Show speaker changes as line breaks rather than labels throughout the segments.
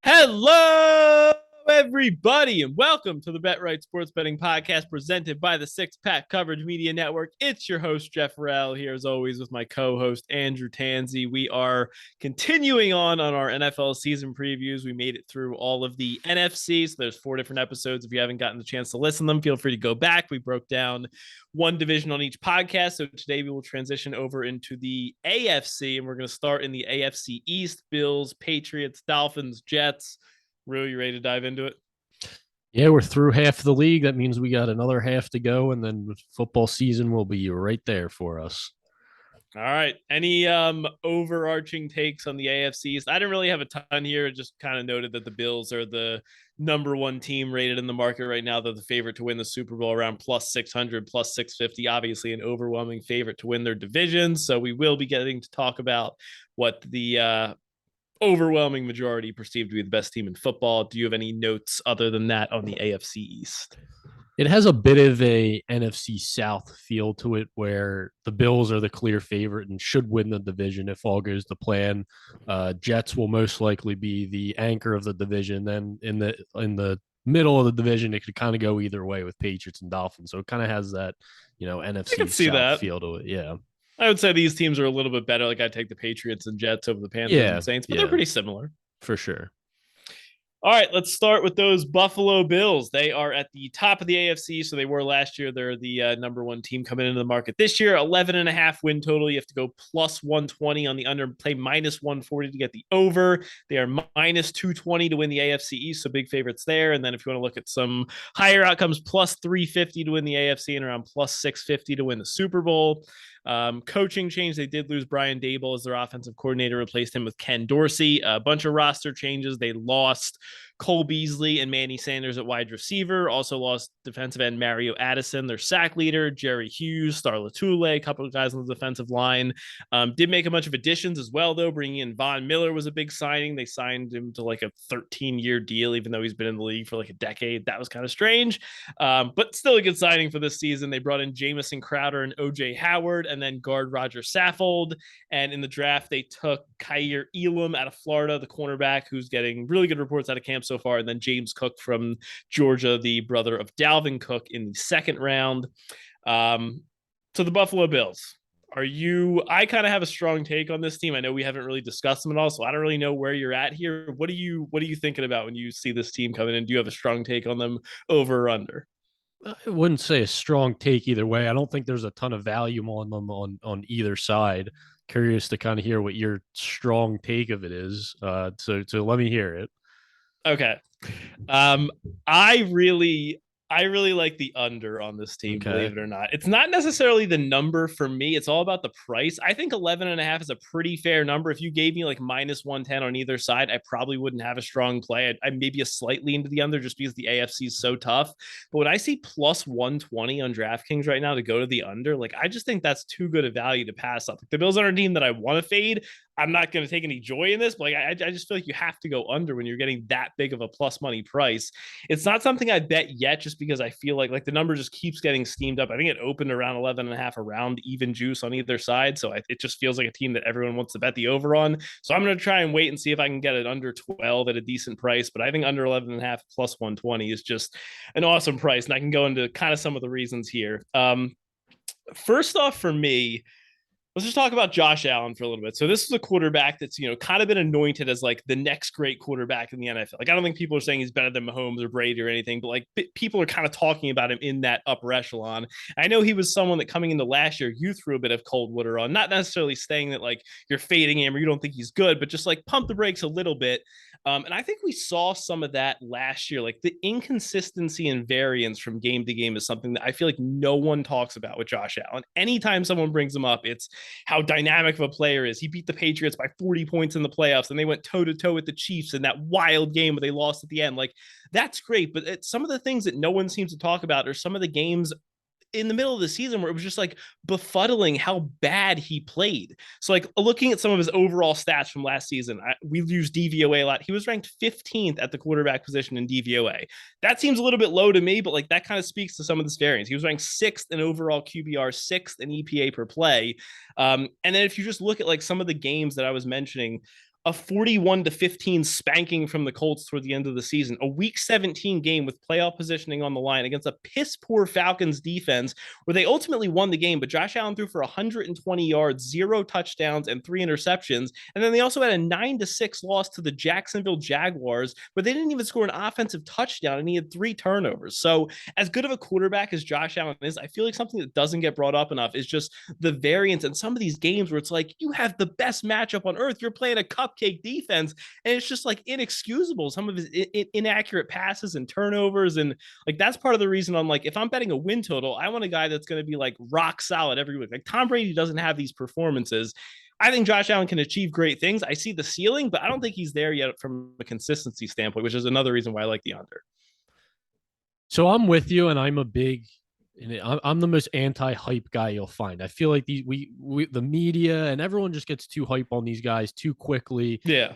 Hello, everybody, and welcome to the Bet Right Sports Betting Podcast presented by the Six Pack Coverage Media Network. It's your host, Jeff Farrell, here as always with my co-host, Andrew Tanzi. We are continuing on our NFL season previews. We made it through all of the NFC, so there's 4 different episodes. If you haven't gotten the chance to listen to them, feel free to go back. We broke down one division on each podcast, so today we will transition over into the AFC, and we're going to start in the AFC East. Bills, Patriots, Dolphins, Jets. Rue, you ready to dive into it?
Yeah, we're through half of the league. That means we got another half to go, and then football season will be right there for us.
All right. Any overarching takes on the AFC East? I didn't really have a ton here. Just kind of noted that the Bills are the number one team rated in the market right now. They're the favorite to win the Super Bowl, around plus 600, plus 650. Obviously, an overwhelming favorite to win their division. So we will be getting to talk about what the overwhelming majority perceived to be the best team in football. Do you have any notes other than that on the AFC East?
It has a bit of a NFC South feel to it, where the Bills are the clear favorite and should win the division if all goes to plan. Jets will most likely be the anchor of the division. Then in the middle of the division, it could kind of go either way with Patriots and Dolphins. So it kind of has that,
I
NFC
could see
South
that.
feel to it. Yeah.
I would say these teams are a little bit better. Like I take the Patriots and Jets over the Panthers
Yeah.
and Saints, but they're
Yeah.
pretty similar.
For sure.
All right, let's start with those Buffalo Bills. They are at the top of the AFC, so they were last year. They're the number one team coming into the market this year. 11.5 win total. You have to go plus 120 on the under, play minus 140 to get the over. They are minus 220 to win the AFC East, so big favorites there. And then if you want to look at some higher outcomes, plus 350 to win the AFC and around plus 650 to win the Super Bowl. Coaching change. They did lose Brian Daboll as their offensive coordinator, replaced him with Ken Dorsey. A bunch of roster changes. They lost Cole Beasley and Manny Sanders at wide receiver. Also lost defensive end Mario Addison, their sack leader, Jerry Hughes, Star Latule, a couple of guys on the defensive line. Did make a bunch of additions as well, though. Bringing in Von Miller was a big signing. They signed him to like a 13-year deal, even though he's been in the league for like a decade. That was kind of strange, but still a good signing for this season. They brought in Jamison Crowder and OJ Howard, and then guard Roger Saffold. And in the draft, they took Kaiir Elam out of Florida, the cornerback, who's getting really good reports out of camp so far. And then James Cook from Georgia, the brother of Dalvin Cook, in the second round. So the Buffalo Bills. I kind of have a strong take on this team. I know we haven't really discussed them at all, so I don't really know where you're at here. What are you thinking about when you see this team coming in? Do you have a strong take on them, over or under?
I wouldn't say a strong take either way. I don't think there's a ton of value on them on either side. Curious to kind of hear what your strong take of it is. So let me hear it.
Okay. Um, I really I really like the under on this team, believe
Okay.
it or not. It's not necessarily the number for me. It's all about the price. I think 11.5 is a pretty fair number. If you gave me like minus 110 on either side, I probably wouldn't have a strong play. I maybe a slightly into the under just because the AFC is so tough. But when I see plus 120 on DraftKings right now to go to the under, like I just think that's too good a value to pass up. Like, the Bills are a team that I want to fade. I'm not going to take any joy in this, but like I just feel like you have to go under when you're getting that big of a plus money price. It's not something I bet yet, just because I feel like the number just keeps getting steamed up. I think it opened around 11.5, around even juice on either side. So it just feels like a team that everyone wants to bet the over on. So I'm going to try and wait and see if I can get it under 12 at a decent price. But I think under 11.5 plus 120 is just an awesome price. And I can go into kind of some of the reasons here. First off, for me, let's just talk about Josh Allen for a little bit. So this is a quarterback that's, kind of been anointed as like the next great quarterback in the NFL. Like, I don't think people are saying he's better than Mahomes or Brady or anything, but like people are kind of talking about him in that upper echelon. I know he was someone that coming into last year, you threw a bit of cold water on, not necessarily saying that like you're fading him or you don't think he's good, but just like pump the brakes a little bit. And I think we saw some of that last year. Like, the inconsistency and variance from game to game is something that I feel like no one talks about with Josh Allen. Anytime someone brings him up, it's how dynamic of a player is. He beat the Patriots by 40 points in the playoffs, and they went toe to toe with the Chiefs in that wild game where they lost at the end. Like, that's great, but some of the things that no one seems to talk about are some of the games in the middle of the season where it was just like befuddling how bad he played. So like looking at some of his overall stats from last season, we use DVOA a lot. He was ranked 15th at the quarterback position in DVOA. That seems a little bit low to me, but like that kind of speaks to some of this variance. He was ranked 6th in overall QBR, 6th in EPA per play. And then if you just look at like some of the games that I was mentioning, a 41-15 spanking from the Colts toward the end of the season, a week 17 game with playoff positioning on the line against a piss poor Falcons defense where they ultimately won the game, but Josh Allen threw for 120 yards, 0 touchdowns, and 3 interceptions. And then they also had a 9-6 loss to the Jacksonville Jaguars, where they didn't even score an offensive touchdown and he had 3 turnovers. So as good of a quarterback as Josh Allen is, I feel like something that doesn't get brought up enough is just the variance in some of these games where it's like, you have the best matchup on earth. You're playing a cupcake defense, and it's just like inexcusable. Some of his inaccurate passes and turnovers. And like, that's part of the reason I'm like, if I'm betting a win total, I want a guy that's going to be like rock solid every week. Like Tom Brady doesn't have these performances. I think Josh Allen can achieve great things. I see the ceiling, but I don't think he's there yet from a consistency standpoint, which is another reason why I like the under.
So I'm with you, and I'm the most anti-hype guy you'll find. I feel like the media and everyone just gets too hype on these guys too quickly.
Yeah.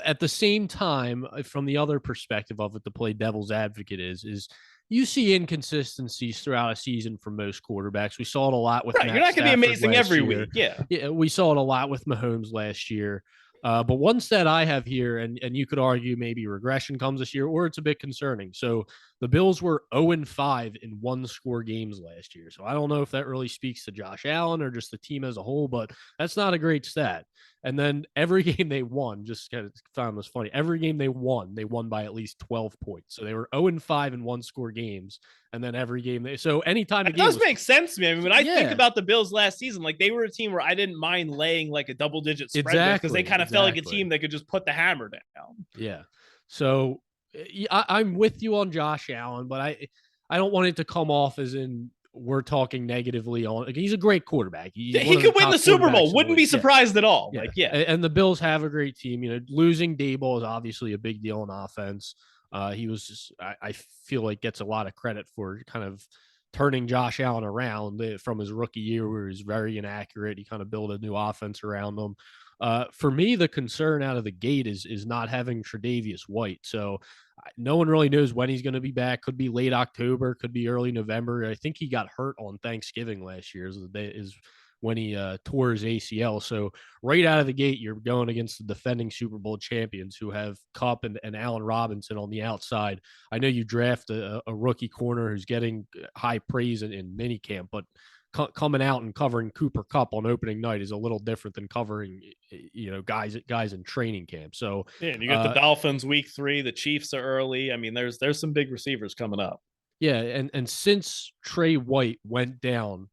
At the same time, from the other perspective of it, to play devil's advocate is you see inconsistencies throughout a season for most quarterbacks. We saw it a lot with
Right. You're not going to be amazing every week.
Yeah, we saw it a lot with Mahomes last year. But one stat I have here, and you could argue maybe regression comes this year, or it's a bit concerning. So the Bills were 0-5 in one-score games last year. So I don't know if that really speaks to Josh Allen or just the team as a whole, but that's not a great stat. And then every game they won, just kind of found this funny. Every game they won by at least 12 points. So they were 0-5 in one-score games, and then every game so anytime
it does make sense to me. I mean, when I think about the Bills last season, like they were a team where I didn't mind laying like a double-digit spread because they kind of felt like a team that could just put the hammer down.
Yeah. So I'm with you on Josh Allen, but I don't want it to come off as in we're talking negatively on. Like, he's a great quarterback.
He could win the Super Bowl. Wouldn't be surprised at all.
Yeah.
Like, yeah.
And the Bills have a great team. You know, losing Daboll is obviously a big deal in offense. He was just, I feel like, gets a lot of credit for kind of turning Josh Allen around from his rookie year where he was very inaccurate. He kind of built a new offense around them. For me, the concern out of the gate is not having Tre'Davious White. So no one really knows when he's going to be back. Could be late October, could be early November. I think he got hurt on Thanksgiving last year is when he tore his ACL. So right out of the gate, you're going against the defending Super Bowl champions who have Kupp and Allen Robinson on the outside. I know you draft a rookie corner who's getting high praise in minicamp, but coming out and covering Cooper Kupp on opening night is a little different than covering, guys in training camp. So
yeah, and you got the Dolphins week 3, the Chiefs are early. I mean, there's some big receivers coming up.
Yeah, and since Trey White went down,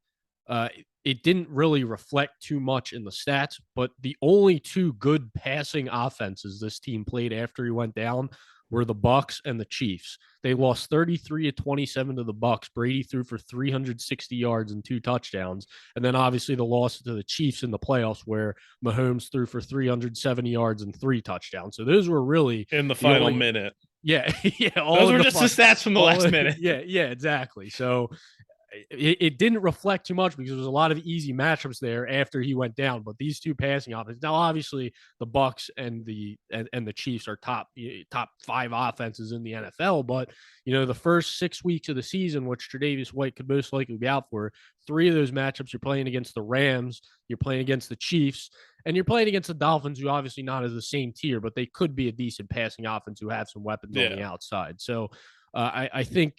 it didn't really reflect too much in the stats, but the only 2 good passing offenses this team played after he went down were the Bucs and the Chiefs. They lost 33-27 to the Bucs. Brady threw for 360 yards and 2 touchdowns. And then obviously the loss to the Chiefs in the playoffs where Mahomes threw for 370 yards and 3 touchdowns. So those were really
in the final minute.
Yeah. Yeah.
Those were just the stats from the last minute.
Yeah, exactly. So it didn't reflect too much because there was a lot of easy matchups there after he went down. But these 2 passing offenses, now obviously the Bucs and the Chiefs are top 5 offenses in the NFL. But the first 6 weeks of the season, which Tre'Davious White could most likely be out for, 3 of those matchups you're playing against the Rams, you're playing against the Chiefs, and you're playing against the Dolphins, who obviously not as the same tier, but they could be a decent passing offense who have some weapons on the outside. So I think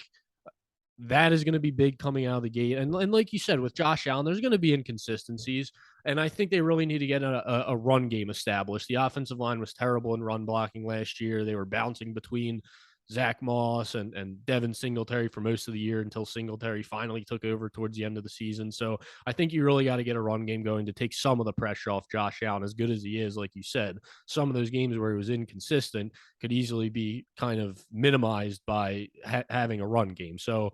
that is going to be big coming out of the gate. And like you said, with Josh Allen, there's going to be inconsistencies. And I think they really need to get a run game established. The offensive line was terrible in run blocking last year. They were bouncing between Zach Moss and Devin Singletary for most of the year until Singletary finally took over towards the end of the season. So I think you really got to get a run game going to take some of the pressure off Josh Allen. As good as he is, like you said, some of those games where he was inconsistent could easily be kind of minimized by having a run game. So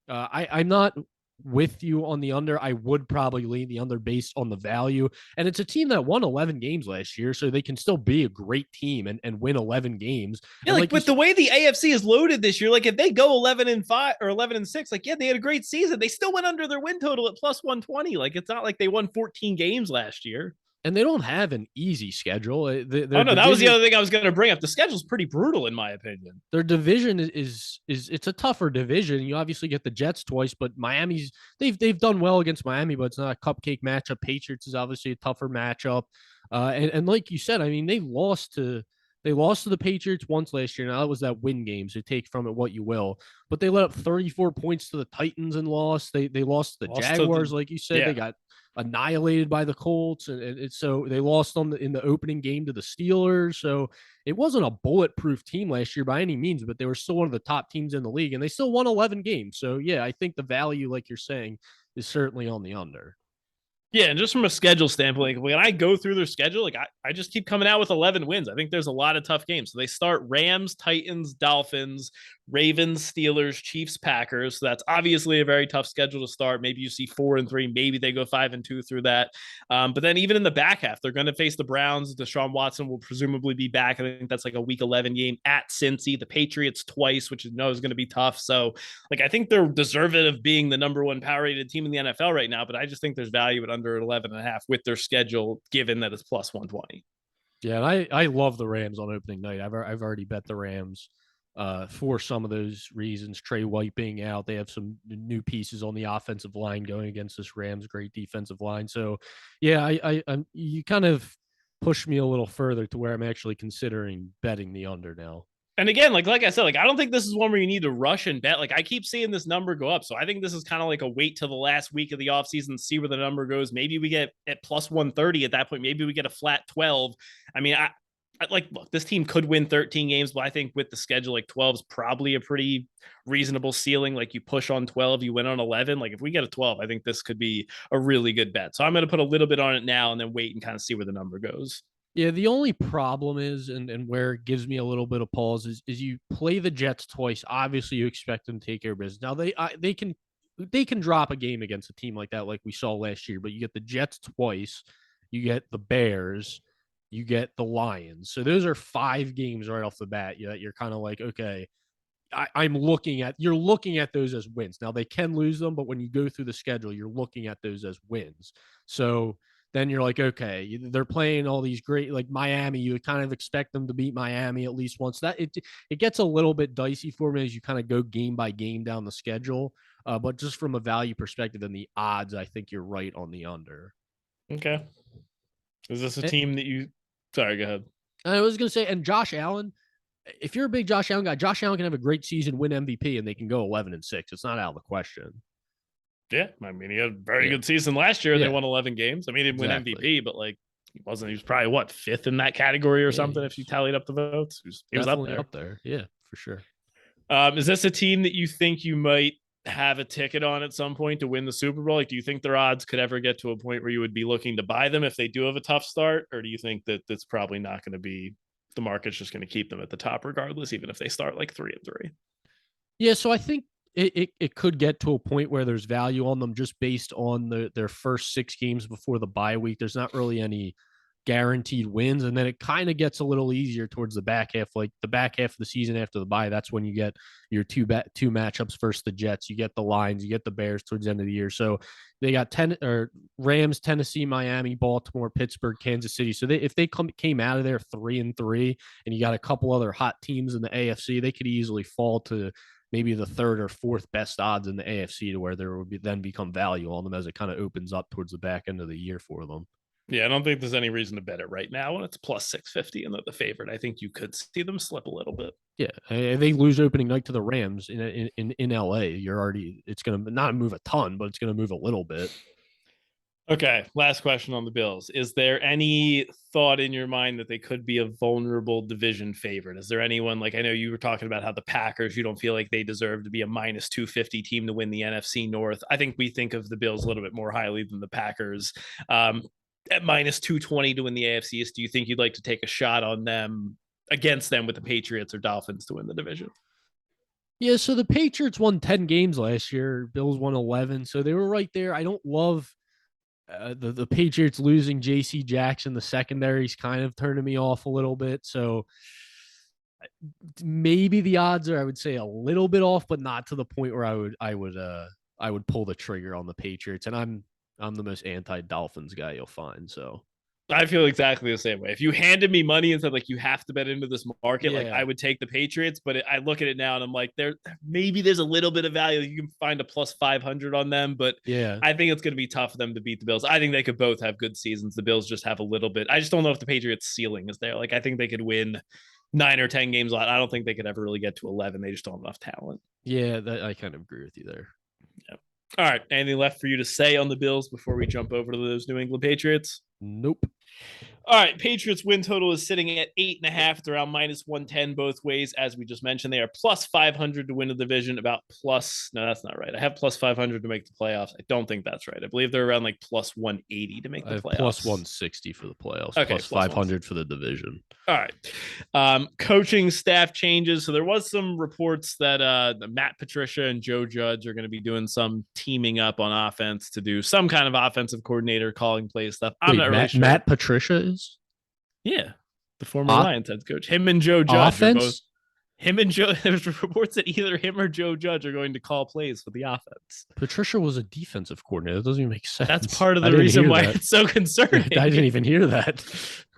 I'm not with you on the under. I would probably lean the under based on the value. And it's a team that won 11 games last year, so they can still be a great team and win 11 games.
Yeah, like with the way the AFC is loaded this year, like if they go 11-5 or 11-6, like, yeah, they had a great season. They still went under their win total at plus 120. Like, it's not like they won 14 games last year.
And they don't have an easy schedule.
Oh
Their
no, that was the
division,
other thing I was going to bring up. The schedule's pretty brutal in my opinion.
their division is it's a tougher division. You obviously get the Jets twice, but Miami's they've done well against Miami, but it's not a cupcake matchup. Patriots is obviously a tougher matchup. And like you said, I mean, they lost to the Patriots once last year. Now that was that win game, so take from it what you will. But they let up 34 points to the Titans and lost. They lost to the
Lost to
Jaguars,
the
like you said. They
yeah.
got annihilated by the Colts, and so they lost on in the opening game to the Steelers. So it wasn't a bulletproof team last year by any means, but they were still one of the top teams in the league, and they still won 11 games. So yeah, I think the value, like you're saying, is certainly on the under.
Yeah, and just from a schedule standpoint, like when I go through their schedule, like I just keep coming out with 11 wins. I think there's a lot of tough games. So they start Rams, Titans, Dolphins, Ravens, Steelers, Chiefs, Packers. So that's obviously a very tough schedule to start. Maybe you see 4-3, maybe they go 5-2 through that. But then even in the back half, they're going to face the Browns. Deshaun Watson will presumably be back. I think that's like a week 11 game at Cincy, the Patriots twice, which you know is going to be tough. So like I think they're deserving of being the number one power rated team in the NFL right now, but I just think there's value at under 11 and a half with their schedule, given that it's plus 120.
Yeah, and I love the Rams on opening night. I've already bet the Rams for some of those reasons. Trey White being out, they have some new pieces on the offensive line going against this Rams great defensive line. So, yeah, I'm you kind of pushed me a little further to where I'm actually considering betting the under now.
And again, like I said, like I don't think this is one where you need to rush and bet. Like I keep seeing this number go up. So I think this is kind of like a wait till the last week of the offseason, see where the number goes. Maybe we get at plus 130 at that point. Maybe we get a flat 12. I mean, I like look, this team could win 13 games, but I think with the schedule, like 12 is probably a pretty reasonable ceiling. Like you push on 12, you win on 11. Like if we get a 12, I think this could be a really good bet. So I'm going to put a little bit on it now and then wait and kind of see where the number goes.
Yeah, the only problem is, and where it gives me a little bit of pause is you play the Jets twice. Obviously, you expect them to take care of business. Now they can drop a game against a team like that, like we saw last year. But you get the Jets twice, you get the Bears, you get the Lions. So those are 5 games right off the bat. You're kind of like, okay, you're looking at those as wins. Now they can lose them, but when you go through the schedule, you're looking at those as wins. So then you're like, okay, they're playing all these great, like Miami. You would kind of expect them to beat Miami at least once. That it gets a little bit dicey for me as you kind of go game by game down the schedule. But just from a value perspective and the odds, I think you're right on the under.
Okay. Is this a team that you? Sorry, go ahead.
I was going to say, and Josh Allen, if you're a big Josh Allen guy, Josh Allen can have a great season, win MVP, and they can go 11-6. It's not out of the question.
Yeah, I mean, he had a very good season last year. They won 11 games. I mean, he didn't win MVP, but like he wasn't. He was probably what, fifth in that category or something if you tallied up the votes. He was up there.
Yeah, for sure.
Is this a team that you think you might have a ticket on at some point to win the Super Bowl? Like, do you think their odds could ever get to a point where you would be looking to buy them if they do have a tough start, or do you think that that's probably not going to be? The market's just going to keep them at the top regardless, even if they start like 3-3.
Yeah, so I think it could get to a point where there's value on them just based on their first 6 games before the bye week. There's not really any guaranteed wins, and then it kind of gets a little easier towards the back half. Like the back half of the season after the bye, that's when you get your two matchups. First the Jets, you get the Lions, you get the Bears towards the end of the year. So they got Rams, Tennessee, Miami, Baltimore, Pittsburgh, Kansas City. So if they came out of there 3-3, and you got a couple other hot teams in the AFC, they could easily fall to maybe the third or fourth best odds in the AFC, to where there would then become value on them as it kind of opens up towards the back end of the year for them.
Yeah, I don't think there's any reason to bet it right now when it's plus 650 and they're the favorite. I think you could see them slip a little bit.
Yeah, if they lose opening night to the Rams in LA, it's going to not move a ton, but it's going to move a little bit.
Okay, last question on the Bills. Is there any thought in your mind that they could be a vulnerable division favorite? Is there anyone, like I know you were talking about how the Packers, you don't feel like they deserve to be a minus 250 team to win the NFC North. I think we think of the Bills a little bit more highly than the Packers. At minus 220 to win the AFC East, do you think you'd like to take a shot on them against them with the Patriots or Dolphins to win the division?
Yeah, so the Patriots won 10 games last year. Bills won 11, so they were right there. I don't love the Patriots losing J.C. Jackson. The secondary's kind of turning me off a little bit, so maybe the odds are, I would say, a little bit off, but not to the point where I would pull the trigger on the Patriots. And I'm the most anti-Dolphins guy you'll find. So
I feel exactly the same way. If you handed me money and said like you have to bet into this market, like I
Yeah.
would take the Patriots. But I look at it now and I'm like, there's a little bit of value. You can find a plus 500 on them, but
Yeah.
I think it's going to be tough for them to beat the Bills. I think they could both have good seasons. The Bills just have a little bit. I just don't know if the Patriots' ceiling is there. Like I think they could win 9 or 10 games a lot. I don't think they could ever really get to 11. They just don't have enough talent.
Yeah, I kind of agree with you there.
Yeah. All right. Anything left for you to say on the Bills before we jump over to those New England Patriots?
Nope.
All right, Patriots win total is sitting at 8.5. It's around minus 110 both ways. As we just mentioned, they are plus 500 to win the division, about plus, no, that's not right. I have plus 500 to make the playoffs. I don't think that's right. I believe they're around like plus 180 to make
I
the
have
playoffs.
plus 160 for the playoffs,
Okay,
plus 500 for the division.
All right. Coaching staff changes. So there was some reports that Matt Patricia and Joe Judge are going to be doing some teaming up on offense to do some kind of offensive coordinator calling play stuff. I'm not really sure.
Matt Patricia is?
Yeah. The former Lions head coach. Him and Joe Judge are both. Him and Joe, there's reports that either him or Joe Judge are going to call plays for the offense.
Patricia was a defensive coordinator. That doesn't even make sense.
That's part of the reason why it's so concerning.
I didn't even hear that.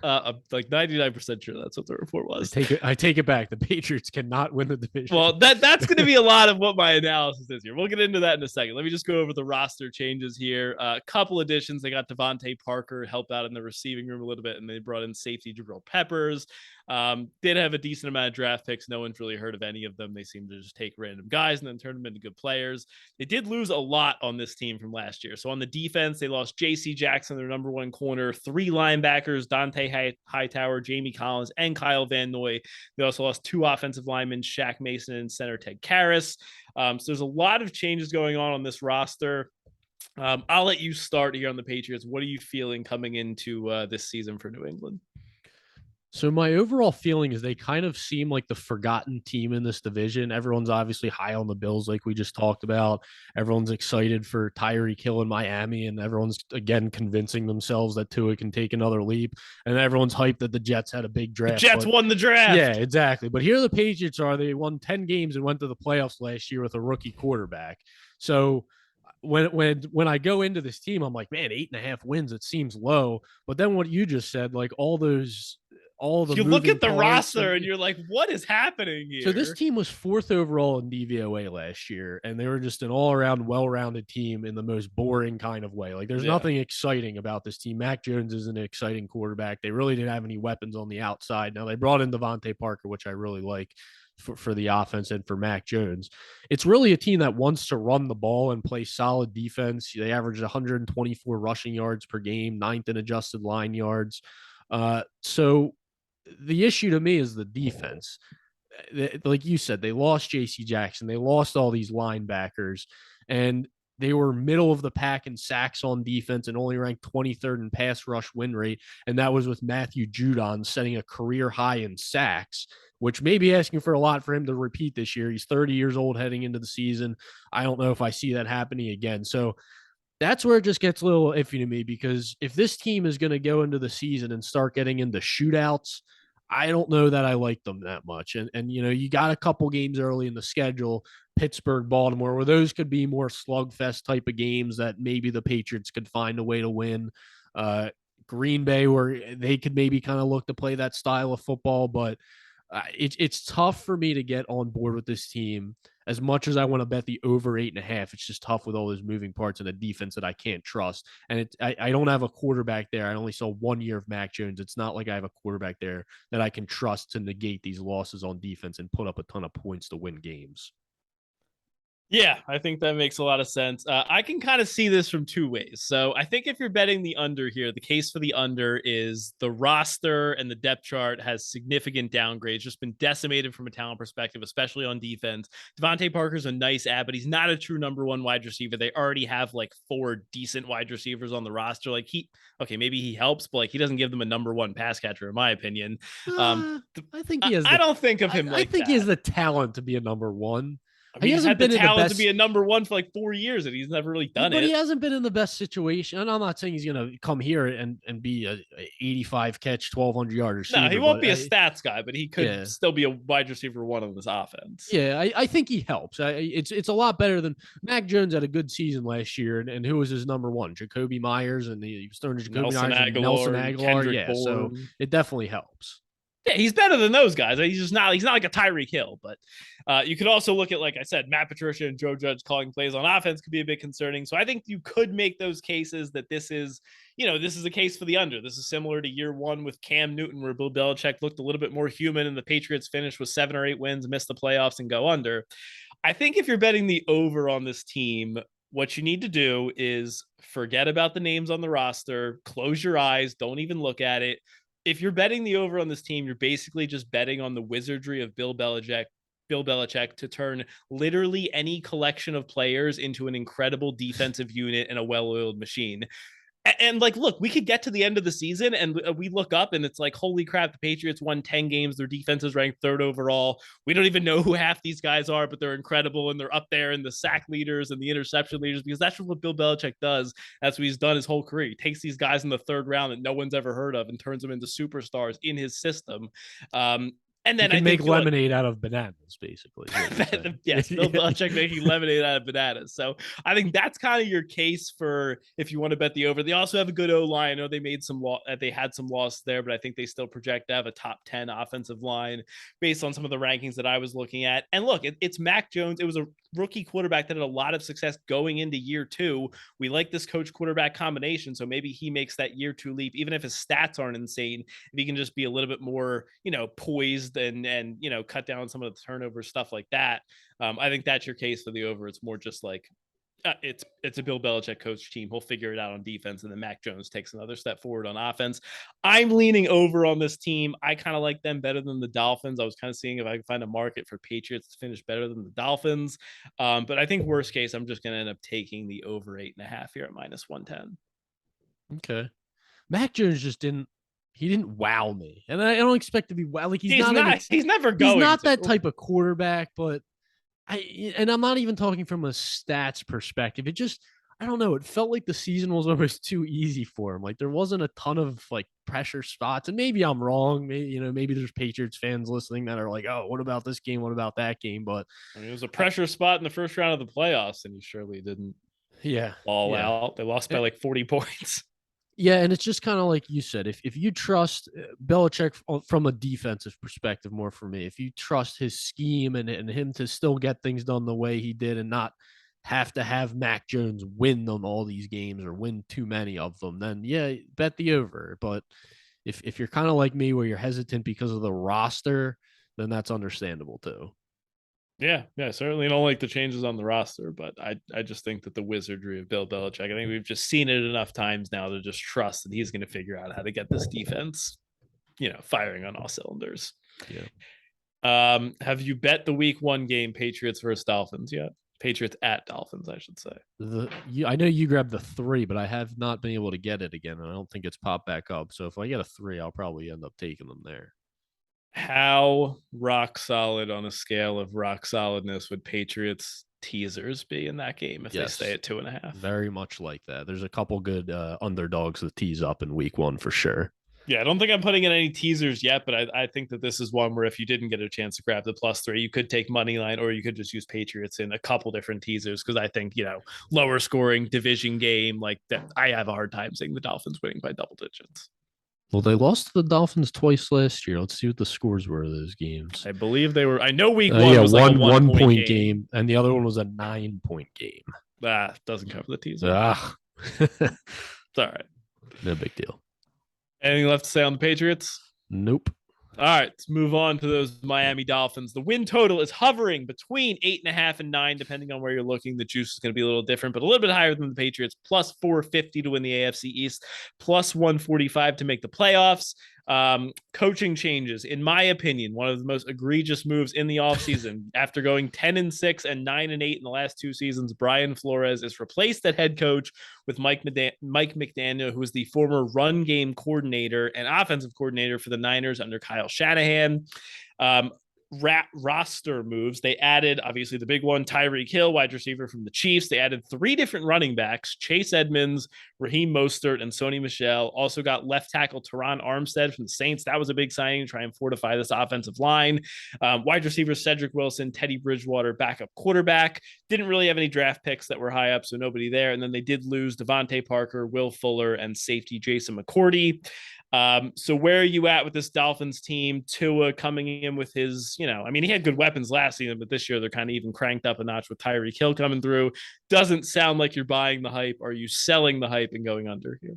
I'm like 99% sure that's what the report was.
I take it back. The Patriots cannot win the division.
Well, that's going to be a lot of what my analysis is here. We'll get into that in a second. Let me just go over the roster changes here. A couple additions. They got Devontae Parker help out in the receiving room a little bit, and they brought in safety Jabril Peppers. Did have a decent amount of draft picks. No one's really heard of any of them. They seem to just take random guys and then turn them into good players. They did lose a lot on this team from last year. So on the defense, they lost J.C. Jackson, their number one corner, 3 linebackers, Dante Hightower, Jamie Collins, and Kyle Van Noy. They also lost 2 offensive linemen, Shaq Mason and center Ted Karras. So there's a lot of changes going on this roster. I'll let you start here on the Patriots. What are you feeling coming into this season for New England?
So my overall feeling is they kind of seem like the forgotten team in this division. Everyone's obviously high on the Bills, like we just talked about. Everyone's excited for Tyreek Hill in Miami, and everyone's, again, convincing themselves that Tua can take another leap. And everyone's hyped that the Jets had a big draft.
The Jets won the draft.
Yeah, exactly. But here the Patriots are. They won 10 games and went to the playoffs last year with a rookie quarterback. So when I go into this team, I'm like, man, 8.5 wins, it seems low. But then what you just said, like all the
you look at the roster and you're like, what is happening here?
So this team was 4th overall in DVOA last year, and they were just an all-around, well-rounded team in the most boring kind of way. Like there's nothing exciting about this team. Mac Jones isn't an exciting quarterback. They really didn't have any weapons on the outside. Now they brought in Devontae Parker, which I really like for the offense and for Mac Jones. It's really a team that wants to run the ball and play solid defense. They averaged 124 rushing yards per game, 9th in adjusted line yards. So the issue to me is the defense. Like you said, they lost J.C. Jackson. They lost all these linebackers, and they were middle of the pack in sacks on defense and only ranked 23rd in pass rush win rate. And that was with Matthew Judon setting a career high in sacks, which may be asking for a lot for him to repeat this year. He's 30 years old heading into the season. I don't know if I see that happening again. So that's where it just gets a little iffy to me, because if this team is going to go into the season and start getting into shootouts, I don't know that I like them that much. And you know, you got a couple games early in the schedule, Pittsburgh, Baltimore, where those could be more slugfest type of games that maybe the Patriots could find a way to win. Green Bay, where they could maybe kind of look to play that style of football, but it's tough for me to get on board with this team. As much as I want to bet the over 8.5, it's just tough with all those moving parts and a defense that I can't trust. And I don't have a quarterback there. I only saw 1 year of Mac Jones. It's not like I have a quarterback there that I can trust to negate these losses on defense and put up a ton of points to win games.
Yeah, I think that makes a lot of sense. I can kind of see this from 2 ways. So I think if you're betting the under here, the case for the under is the roster and the depth chart has significant downgrades, just been decimated from a talent perspective, especially on defense. Devontae Parker's a nice ad, but he's not a true number 1 wide receiver. They already have like 4 decent wide receivers on the roster. Like maybe he helps, but like he doesn't give them a number 1 pass catcher, in my opinion.
I think he has.
I don't think of him
I think
that.
he has the talent to be a number 1.
I mean,
He
he's
hasn't
had the
been in the
talent to
best.
be a number one for like 4 years, and he's never really done
But
it.
he hasn't been in the best situation. And I'm not saying he's going to come here and be a 85 catch, 1,200 yard
No, he
receiver.
won't
But
be a stats guy, but he could
yeah,
still be a wide receiver one on this offense.
yeah, I think he helps. It's a lot better than Mac Jones had a good season last year. And who was his number one? Jacoby Myers. And he was throwing to Jacoby
Nelson
Myers and Nelson
Aguilar,
Aguilar.
Kendrick
Yeah, so
Bourne.
it definitely helps.
Yeah, he's better than those guys. He's not like a Tyreek Hill, but you could also look at, like I said, Matt Patricia and Joe Judge calling plays on offense could be a bit concerning. So I think you could make those cases that this is a case for the under. This is similar to year one with Cam Newton, where Bill Belichick looked a little bit more human and the Patriots finished with 7 or 8 wins, miss the playoffs, and go under. I think if you're betting the over on this team, what you need to do is forget about the names on the roster, close your eyes, don't even look at it. If you're betting the over on this team, you're basically just betting on the wizardry of Bill Belichick to turn literally any collection of players into an incredible defensive unit and a well-oiled machine. And like, look, we could get to the end of the season and we look up and it's like, holy crap, the Patriots won 10 games. Their defense is ranked 3rd overall. We don't even know who half these guys are, but they're incredible. And they're up there in the sack leaders and the interception leaders, because that's what Bill Belichick does. That's what he's done his whole career. He takes these guys in the 3rd round that no one's ever heard of and turns them into superstars in his system. And then
you can make lemonade out of bananas, basically.
Yes, Bill Belichick making lemonade out of bananas. So I think that's kind of your case for if you want to bet the over. They also have a good O-line. I know they had some loss there, but I think they still project to have a top 10 offensive line based on some of the rankings that I was looking at. And look, it's Mac Jones. It was a rookie quarterback that had a lot of success going into year 2. We like this coach quarterback combination, so maybe he makes that year 2 leap, even if his stats aren't insane. If he can just be a little bit more, poised and cut down some of the turnover stuff like that. I think that's your case for the over. It's more just like it's a Bill Belichick coach team. He'll figure it out on defense, and then Mac Jones takes another step forward on offense. I'm leaning over on this team. I kind of like them better than the Dolphins. I was kind of seeing if I can find a market for Patriots to finish better than the Dolphins. But I think worst case, I'm just going to end up taking the over 8.5 here at -110.
Okay. Mac Jones just didn't wow me. And I don't expect to be wow. Like he's
never going.
He's not that type of quarterback, but I'm not even talking from a stats perspective. It just, I don't know. It felt like the season was almost too easy for him. Like there wasn't a ton of like pressure spots. And maybe I'm wrong. Maybe there's Patriots fans listening that are like, oh, what about this game? What about that game? But
I mean, it was a pressure spot in the first round of the playoffs, and he surely didn't. All out. They lost by like 40 points.
Yeah, and it's just kind of like you said, if you trust Belichick from a defensive perspective more for me, if you trust his scheme and him to still get things done the way he did and not have to have Mac Jones win them all these games or win too many of them, then yeah, bet the over. But if you're kind of like me where you're hesitant because of the roster, then that's understandable too.
Yeah, certainly don't like the changes on the roster, but I just think that the wizardry of Bill Belichick, I think we've just seen it enough times now to just trust that he's going to figure out how to get this defense, firing on all cylinders.
Yeah.
Have you bet the week 1 game Patriots versus Dolphins yet? Patriots at Dolphins, I should say.
I know you grabbed the 3, but I have not been able to get it again, and I don't think it's popped back up. So if I get a 3, I'll probably end up taking them there.
How rock solid on a scale of rock solidness would Patriots teasers be in that game if they stay at 2.5?
Very much like that. There's a couple good underdogs to tease up in week 1 for sure.
Yeah, I don't think I'm putting in any teasers yet, but I think that this is one where if you didn't get a chance to grab the +3, you could take money line, or you could just use Patriots in a couple different teasers, because I think, lower scoring division game like that, I have a hard time seeing the Dolphins winning by double digits.
Well, they lost to the Dolphins twice last year. Let's see what the scores were of those games.
I believe they were. I know week 1 was like a 1 point game,
and the other one was a 9-point game.
Doesn't cover the teaser.
It's
all right.
No big deal.
Anything left to say on the Patriots?
Nope.
All right, let's move on to those Miami Dolphins. The win total is hovering between 8.5 and 9, depending on where you're looking. The juice is going to be a little different, but a little bit higher than the Patriots. +450 to win the AFC East, +145 to make the playoffs. Coaching changes, in my opinion, one of the most egregious moves in the offseason. After going 10-6 and 9-8 in the last 2 seasons, Brian Flores is replaced at head coach with Mike McDaniel, who is the former run game coordinator and offensive coordinator for the Niners under Kyle Shanahan. roster moves. They added, obviously, the big one, Tyreek Hill, wide receiver from the Chiefs. They added 3 different running backs, Chase Edmonds, Raheem Mostert, and Sony Michel. Also got left tackle Teron Armstead from the Saints. That was a big signing to try and fortify this offensive line. Wide receivers Cedric Wilson, Teddy Bridgewater, backup quarterback. Didn't really have any draft picks that were high up, so nobody there. And then they did lose Devontae Parker, Will Fuller, and safety Jason McCourty. So where are you at with this Dolphins team? Tua coming in with his, he had good weapons last season, but this year they're kind of even cranked up a notch with Tyreek Hill coming through. Doesn't sound like you're buying the hype. Are you selling the hype and going under here?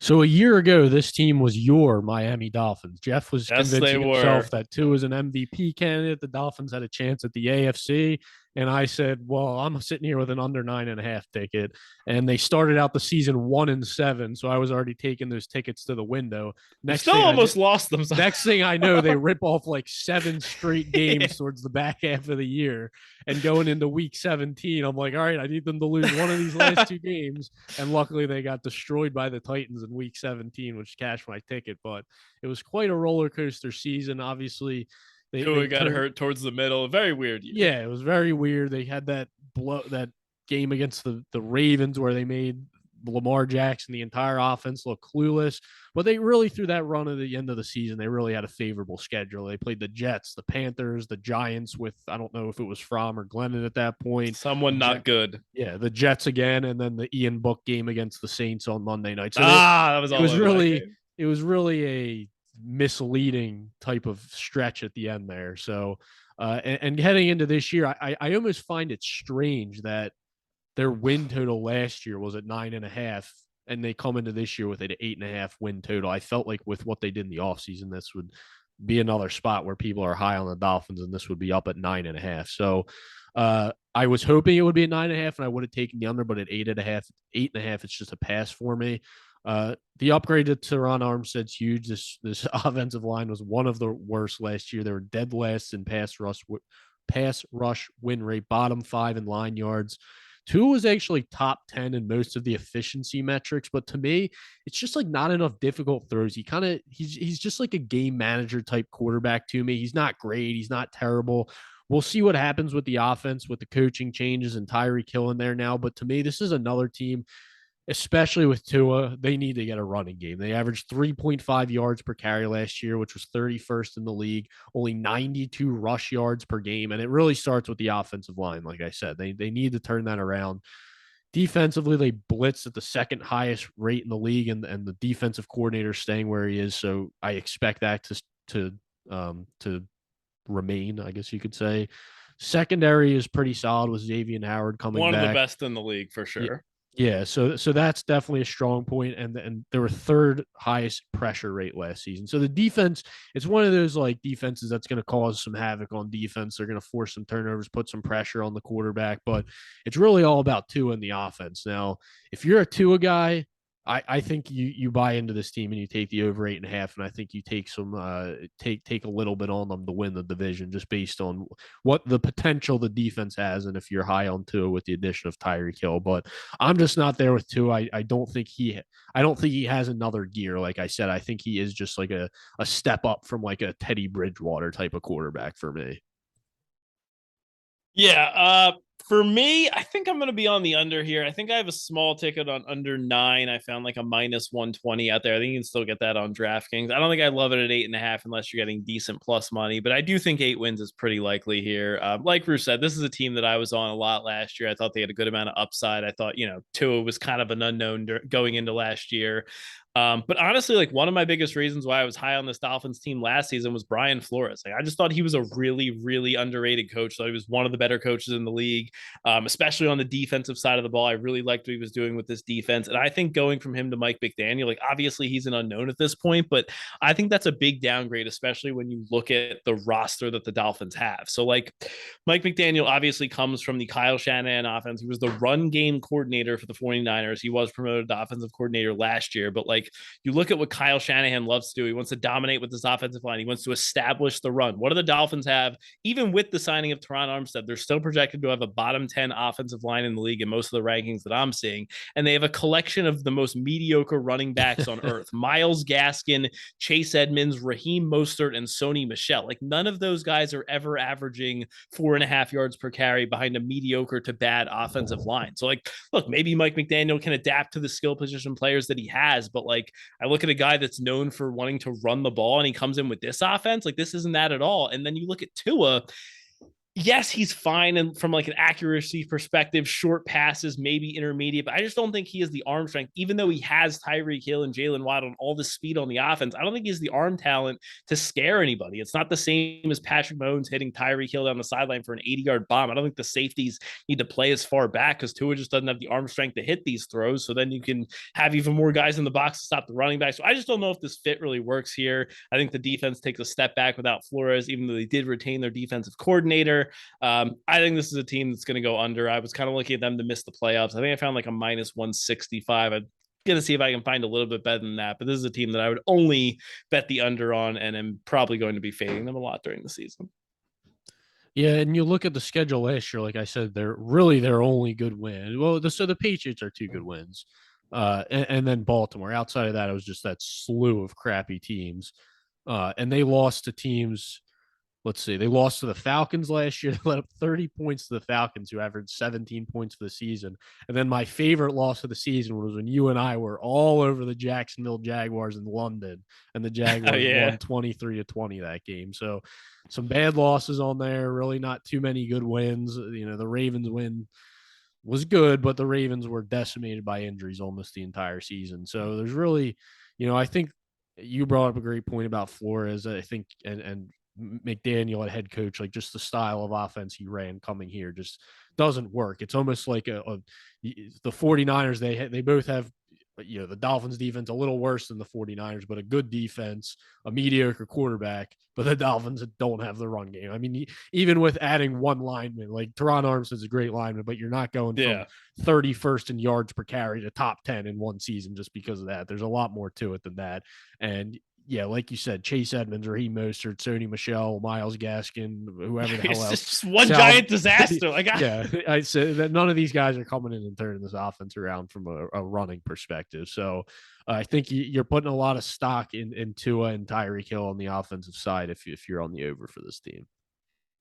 So a year ago, this team was your Miami Dolphins. Jeff was convincing himself that Tua was an MVP candidate. The Dolphins had a chance at the AFC. And I said, well, I'm sitting here with an under 9.5 ticket. And they started out the season 1-7. So I was already taking those tickets to the window.
Next thing almost lost them.
Next thing I know, they rip off like 7 straight games towards the back half of the year. And going into week 17, I'm like, all right, I need them to lose one of these last 2 games. And luckily they got destroyed by the Titans in week 17, which cashed my ticket. But it was quite a roller coaster season. Obviously,
They got hurt towards the middle. Very weird.
Yeah, it was very weird. They had that game against the Ravens where they made Lamar Jackson, the entire offense, look clueless. But they really, through that run at the end of the season, they really had a favorable schedule. They played the Jets, the Panthers, the Giants with, I don't know if it was Fromm or Glennon at that point.
Someone not good.
Yeah, the Jets again, and then the Ian Book game against the Saints on Monday night. So it was really a misleading type of stretch at the end there. So, and heading into this year, I almost find it strange that their win total last year was at 9.5, and they come into this year with an 8.5 win total. I felt like with what they did in the offseason, this would be another spot where people are high on the Dolphins, and this would be up at 9.5. So, I was hoping it would be at 9.5, and I would have taken the under, but at 8.5, it's just a pass for me. The upgrade to Teron Armstead's huge. This offensive line was one of the worst last year. They were dead last in pass rush win rate, bottom 5 in line yards. Tua was actually top 10 in most of the efficiency metrics, but to me, it's just like not enough difficult throws. He's just like a game manager type quarterback to me. He's not great. He's not terrible. We'll see what happens with the offense, with the coaching changes and Tyreek Hill in there now. But to me, this is another team, especially with Tua, they need to get a running game. They averaged 3.5 yards per carry last year, which was 31st in the league, only 92 rush yards per game. And it really starts with the offensive line. Like I said, they need to turn that around. Defensively, they blitz at the second highest rate in the league, and the defensive coordinator staying where he is. So I expect that to remain, I guess you could say. Secondary is pretty solid with Xavier Howard coming back.
One of the best in the league for sure.
Yeah, so that's definitely a strong point, and they were 3rd highest pressure rate last season. So the defense, it's one of those like defenses that's going to cause some havoc on defense. They're going to force some turnovers, put some pressure on the quarterback, but it's really all about Tua and the offense. Now, if you're a Tua guy, I think you buy into this team and you take the over 8.5, and I think you take some take a little bit on them to win the division just based on what the potential the defense has, and if you're high on Tua with the addition of Tyreek Hill. But I'm just not there with Tua. I don't think he has another gear. Like I said, I think he is just like a step up from like a Teddy Bridgewater type of quarterback for me.
Yeah, for me, I think I'm going to be on the under here. I think I have a small ticket on under 9. I found like a minus 120 out there. I think you can still get that on DraftKings. I don't think I love it at 8.5 unless you're getting decent plus money, but I do think 8 wins is pretty likely here. Like Bruce said, this is a team that I was on a lot last year. I thought they had a good amount of upside. I thought, Tua was kind of an unknown going into last year. But honestly, like one of my biggest reasons why I was high on this Dolphins team last season was Brian Flores. Like I just thought he was a really, really underrated coach. Thought he was one of the better coaches in the league, especially on the defensive side of the ball. I really liked what he was doing with this defense. And I think going from him to Mike McDaniel, like obviously he's an unknown at this point, but I think that's a big downgrade, especially when you look at the roster that the Dolphins have. So like Mike McDaniel obviously comes from the Kyle Shanahan offense. He was the run game coordinator for the 49ers. He was promoted to offensive coordinator last year, but like like you look at what Kyle Shanahan loves to do. He wants to dominate with his offensive line. He wants to establish the run. What do the Dolphins have? Even with the signing of Teron Armstead, they're still projected to have a bottom 10 offensive line in the league in most of the rankings that I'm seeing. And they have a collection of the most mediocre running backs on earth. Myles Gaskin, Chase Edmonds, Raheem Mostert, and Sony Michel. Like none of those guys are ever averaging 4.5 yards per carry behind a mediocre to bad offensive line. So like, look, maybe Mike McDaniel can adapt to the skill position players that he has, but like I look at a guy that's known for wanting to run the ball and he comes in with this offense, like this isn't that at all. And then you look at Tua, yes, he's fine and from like an accuracy perspective, short passes, maybe intermediate, but I just don't think he has the arm strength, even though he has Tyreek Hill and Jalen Waddle and all the speed on the offense. I don't think he has the arm talent to scare anybody. It's not the same as Patrick Mahomes hitting Tyreek Hill down the sideline for an 80-yard bomb. I don't think the safeties need to play as far back because Tua just doesn't have the arm strength to hit these throws. So then you can have even more guys in the box to stop the running back. So I just don't know if this fit really works here. I think the defense takes a step back without Flores, even though they did retain their defensive coordinator. I think this is a team that's going to go under. I was kind of looking at them to miss the playoffs. I think I found like a minus 165. I'm going to see if I can find a little bit better than that. But this is a team that I would only bet the under on, and I'm probably going to be fading them a lot during the season.
Yeah, and you look at the schedule last year, like I said, they're really their only good win. Well, so the Patriots are 2 good wins. And then Baltimore. Outside of that, it was just that slew of crappy teams. And they lost to teams. Let's see. They lost to the Falcons last year. They let up 30 points to the Falcons, who averaged 17 points for the season. And then my favorite loss of the season was when you and I were all over the Jacksonville Jaguars in London, and the Jaguars won 23-20 that game. So some bad losses on there. Really not too many good wins. You know, the Ravens win was good, but the Ravens were decimated by injuries almost the entire season. So there's really, you know, I think you brought up a great point about Flores. I think, and McDaniel at head coach, like just the style of offense he ran coming here just doesn't work. It's almost like the 49ers, they both have, you know, the Dolphins defense a little worse than the 49ers, but a good defense, a mediocre quarterback, but the Dolphins don't have the run game. I mean, even with adding one lineman, like Teron Armstead's a great lineman, but you're not going from 31st in yards per carry to top 10 in one season just because of that. There's a lot more to it than that. And yeah, like you said, Chase Edmonds, Raheem Mostert, Sony Michel, Myles Gaskin, whoever the hell else.
It's just one giant disaster. Like,
yeah, I said that none of these guys are coming in and turning this offense around from a running perspective. So I think you're putting a lot of stock in Tua and Tyreek Hill on the offensive side if you're on the over for this team.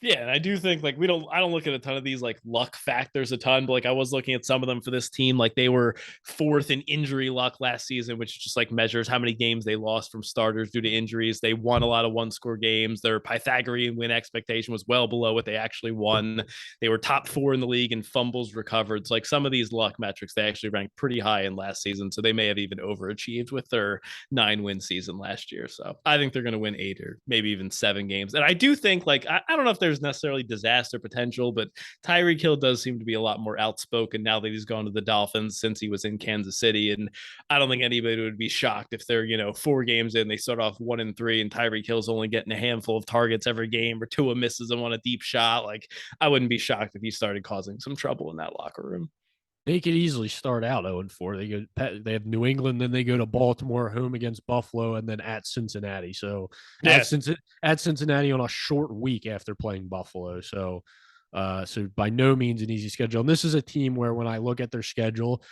Yeah, and I do think like I don't look at a ton of these like luck factors a ton, but like I was looking at some of them for this team. Like they were 4th in injury luck last season, which just like measures how many games they lost from starters due to injuries. They won a lot of 1-score games. Their Pythagorean win expectation was well below what they actually won. They were top 4 in the league in fumbles recovered. So like some of these luck metrics, they actually ranked pretty high in last season. So they may have even overachieved with their 9-win season last year. So I think they're going to win 8 or maybe even 7 games. And I do think like, I don't know if there's necessarily disaster potential, but Tyreek Hill does seem to be a lot more outspoken now that he's gone to the Dolphins since he was in Kansas City. And I don't think anybody would be shocked if they're, 4 games in, they start off 1-3 and Tyreek Hill's only getting a handful of targets every game, or Tua misses him on a deep shot. Like I wouldn't be shocked if he started causing some trouble in that locker room.
They could easily start out 0-4. They have New England, then they go to Baltimore, home against Buffalo, and then at Cincinnati. So at Cincinnati on a short week after playing Buffalo. So by no means an easy schedule. And this is a team where when I look at their schedule,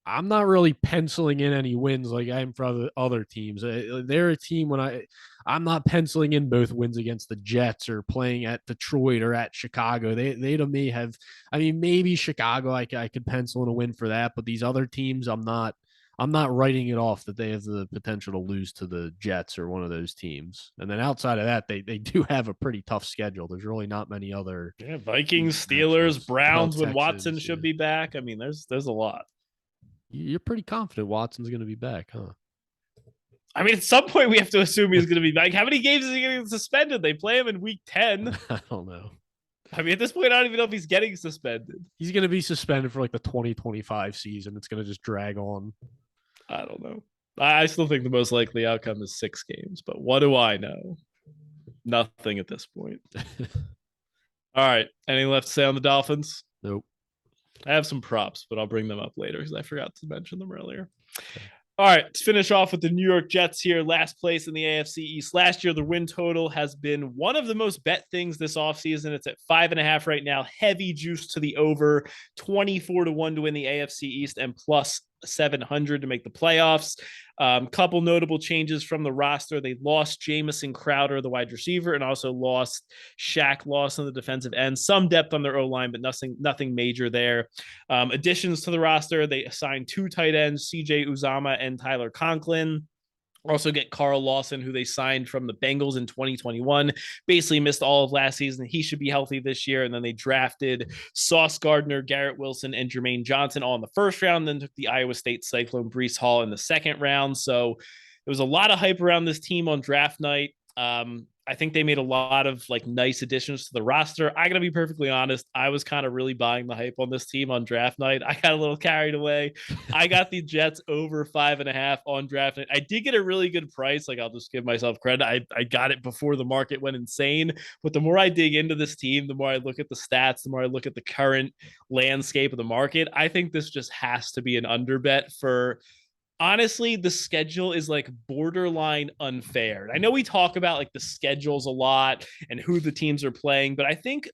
I'm not really penciling in any wins like I am for other teams. They're a team when I'm not penciling in both wins against the Jets or playing at Detroit or at Chicago. They to me have, I mean, maybe Chicago I could pencil in a win for that, but these other teams I'm not writing it off that they have the potential to lose to the Jets or one of those teams. And then outside of that, they do have a pretty tough schedule. There's really not many other
Vikings, Steelers, Browns when Watson should be back. I mean, there's a lot.
You're pretty confident Watson's going to be back, huh?
I mean, at some point we have to assume he's going to be back. How many games is he getting suspended? They play him in week 10.
I don't know.
I mean, at this point, I don't even know if he's getting suspended.
He's going to be suspended for like the 2025 season. It's going to just drag on.
I don't know. I still think the most likely outcome is 6 games, but what do I know? Nothing at this point. All right. Anything left to say on the Dolphins?
Nope.
I have some props, but I'll bring them up later because I forgot to mention them earlier. Okay. All right, let's finish off with the New York Jets here, last place in the AFC East. Last year, the win total has been one of the most bet things this offseason. It's at 5.5 right now. Heavy juice to the over, 24-1 to win the AFC East, and plus 700 to make the playoffs. Couple notable changes from the roster. They lost Jamison Crowder, the wide receiver, and also lost Shaq Lawson, the defensive end. Some depth on their O-line, but nothing major there. Additions to the roster, they assigned 2 tight ends, CJ Uzama and Tyler Conklin. Also get Carl Lawson, who they signed from the Bengals in 2021. Basically missed all of last season. He should be healthy this year. And then they drafted Sauce Gardner, Garrett Wilson, and Jermaine Johnson all in the first round. Then took the Iowa State Cyclone Breece Hall in the second round. So there was a lot of hype around this team on draft night. I think they made a lot of like nice additions to the roster. I gotta be perfectly honest, I was kind of really buying the hype on this team on draft night. I got a little carried away. I got the Jets over 5.5 on draft night. I did get a really good price. Like, I'll just give myself credit. I got it before the market went insane. But the more I dig into this team, the more I look at the stats, the more I look at the current landscape of the market. I think this just has to be an under bet for, honestly, the schedule is like borderline unfair. I know we talk about like the schedules a lot and who the teams are playing, but I think